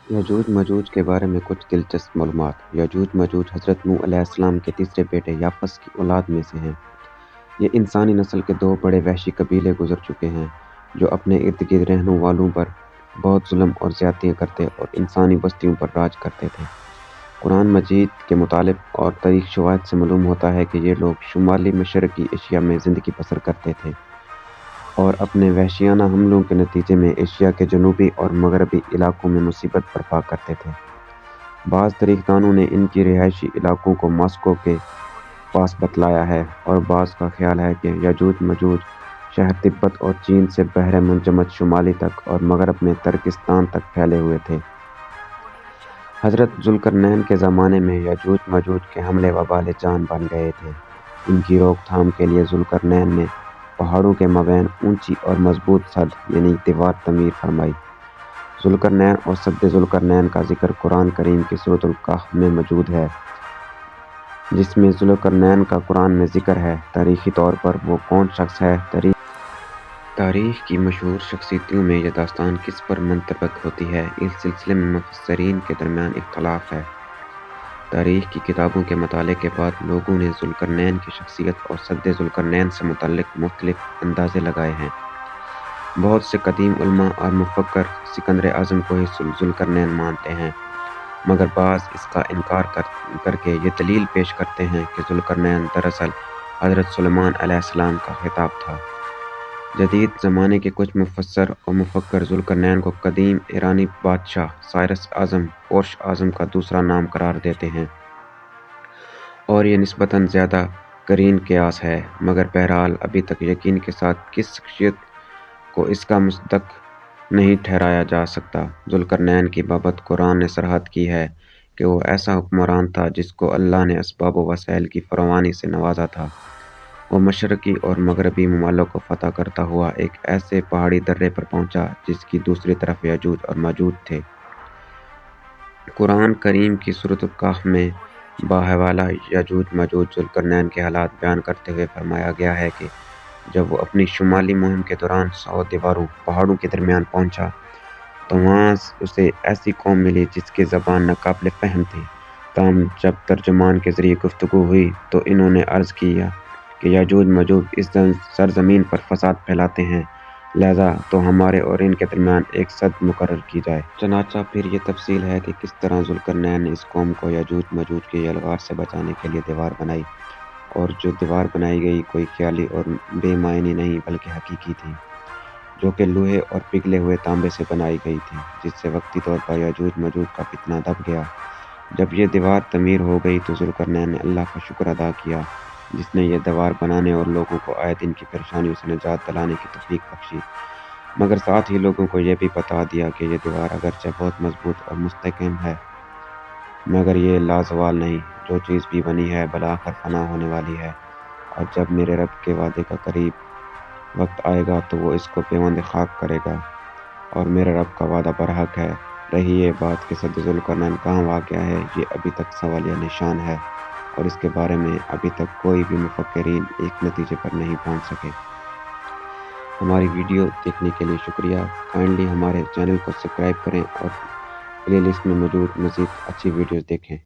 یجوج مجوج کے بارے میں کچھ دلچسپ معلومات۔ یجوج مجوج حضرت نوح علیہ السلام کے تیسرے بیٹے یافس کی اولاد میں سے ہیں۔ یہ انسانی نسل کے دو بڑے وحشی قبیلے گزر چکے ہیں جو اپنے ارد گرد رہنے والوں پر بہت ظلم اور زیادتیاں کرتے اور انسانی بستیوں پر راج کرتے تھے۔ قرآن مجید کے مطالب اور تاریخی شواہد سے معلوم ہوتا ہے کہ یہ لوگ شمالی مشرقی ایشیا میں زندگی بسر کرتے تھے اور اپنے وحشیانہ حملوں کے نتیجے میں ایشیا کے جنوبی اور مغربی علاقوں میں مصیبت برپا کرتے تھے۔ بعض تاریخ دانوں نے ان کی رہائشی علاقوں کو ماسکو کے پاس بتلایا ہے اور بعض کا خیال ہے کہ یجوج مجوج شہر تبت اور چین سے بحر منجمد شمالی تک اور مغرب میں ترکستان تک پھیلے ہوئے تھے۔ حضرت ذوالقرنین کے زمانے میں یجوج مجوج کے حملے وبال جان بن گئے تھے۔ ان کی روک تھام کے لیے ذوالقرنین نے پہاڑوں کے مابین اونچی اور مضبوط سد یعنی دیوار تعمیر فرمائی۔ ذوالقرنین اور سد ذوالقرنین کا ذکر قرآن کریم کی سورۃ الکہف میں موجود ہے جس میں ذوالقرنین کا قرآن میں ذکر ہے۔ تاریخی طور پر وہ کون شخص ہے؟ تاریخ کی مشہور شخصیتوں میں یہ داستان کس پر منطبق ہوتی ہے، اس سلسلے میں مفسرین کے درمیان اختلاف ہے۔ تاریخ کی کتابوں کے مطالعے کے بعد لوگوں نے ذوالقرنین کی شخصیت اور سد ذوالقرنین سے متعلق مختلف اندازے لگائے ہیں۔ بہت سے قدیم علماء اور مفکر سکندر اعظم کو ہی ذوالقرنین مانتے ہیں، مگر بعض اس کا انکار کر کے یہ دلیل پیش کرتے ہیں کہ ذوالقرنین دراصل حضرت سلیمان علیہ السلام کا خطاب تھا۔ جدید زمانے کے کچھ مفسر اور مفکر ذوالقرنین کو قدیم ایرانی بادشاہ سائرس اعظم پورش اعظم کا دوسرا نام قرار دیتے ہیں اور یہ نسبتاً زیادہ قرین قیاس ہے، مگر بہرحال ابھی تک یقین کے ساتھ کسی شخصیت کو اس کا مصداق نہیں ٹھہرایا جا سکتا۔ ذوالقرنین کی بابت قرآن نے صراحت کی ہے کہ وہ ایسا حکمران تھا جس کو اللہ نے اسباب و وسائل کی فراوانی سے نوازا تھا۔ وہ مشرقی اور مغربی ممالک کو فتح کرتا ہوا ایک ایسے پہاڑی درے پر پہنچا جس کی دوسری طرف یجوج اور ماجوج تھے۔ قرآن کریم کی سورۃ الکہف میں باحوالہ یجوج ماجوج ذوالقرنین کے حالات بیان کرتے ہوئے فرمایا گیا ہے کہ جب وہ اپنی شمالی مہم کے دوران 100 دیواروں پہاڑوں کے درمیان پہنچا تو وہاں اسے ایسی قوم ملی جس کی زبان ناقابل فہم تھی۔ تاہم جب ترجمان کے ذریعے گفتگو ہوئی تو انہوں نے عرض کیا کہ یجوج ماجوج اس سرزمین پر فساد پھیلاتے ہیں، لہذا تو ہمارے اور ان کے درمیان ایک سد مقرر کی جائے۔ چنانچہ پھر یہ تفصیل ہے کہ کس طرح ذوالقرنین نے اس قوم کو یجوج ماجوج کی یلغار سے بچانے کے لیے دیوار بنائی، اور جو دیوار بنائی گئی کوئی خیالی اور بے معنی نہیں بلکہ حقیقی تھی، جو کہ لوہے اور پگھلے ہوئے تانبے سے بنائی گئی تھی، جس سے وقتی طور پر یجوج ماجوج کا فتنہ دب گیا۔ جب یہ دیوار تعمیر ہو گئی تو ذوالقرنین نے اللہ کا شکر ادا کیا جس نے یہ دیوار بنانے اور لوگوں کو آئے دن کی پریشانیوں سے نجات دلانے کی توفیق بخشی، مگر ساتھ ہی لوگوں کو یہ بھی بتا دیا کہ یہ دیوار اگرچہ بہت مضبوط اور مستحکم ہے مگر یہ لازوال نہیں، جو چیز بھی بنی ہے بالآخر فنا ہونے والی ہے، اور جب میرے رب کے وعدے کا قریب وقت آئے گا تو وہ اس کو پیوند خاک کرے گا، اور میرے رب کا وعدہ برحق ہے۔ رہی یہ بات کہ سد ذوالقرنین کہاں واقع ہے، یہ ابھی تک سوالیہ نشان ہے اور اس کے بارے میں ابھی تک کوئی بھی مفکرین ایک نتیجے پر نہیں پہنچ سکے۔ ہماری ویڈیو دیکھنے کے لیے شکریہ۔ کائنڈلی ہمارے چینل کو سبسکرائب کریں اور پلے لسٹ میں موجود مزید اچھی ویڈیوز دیکھیں۔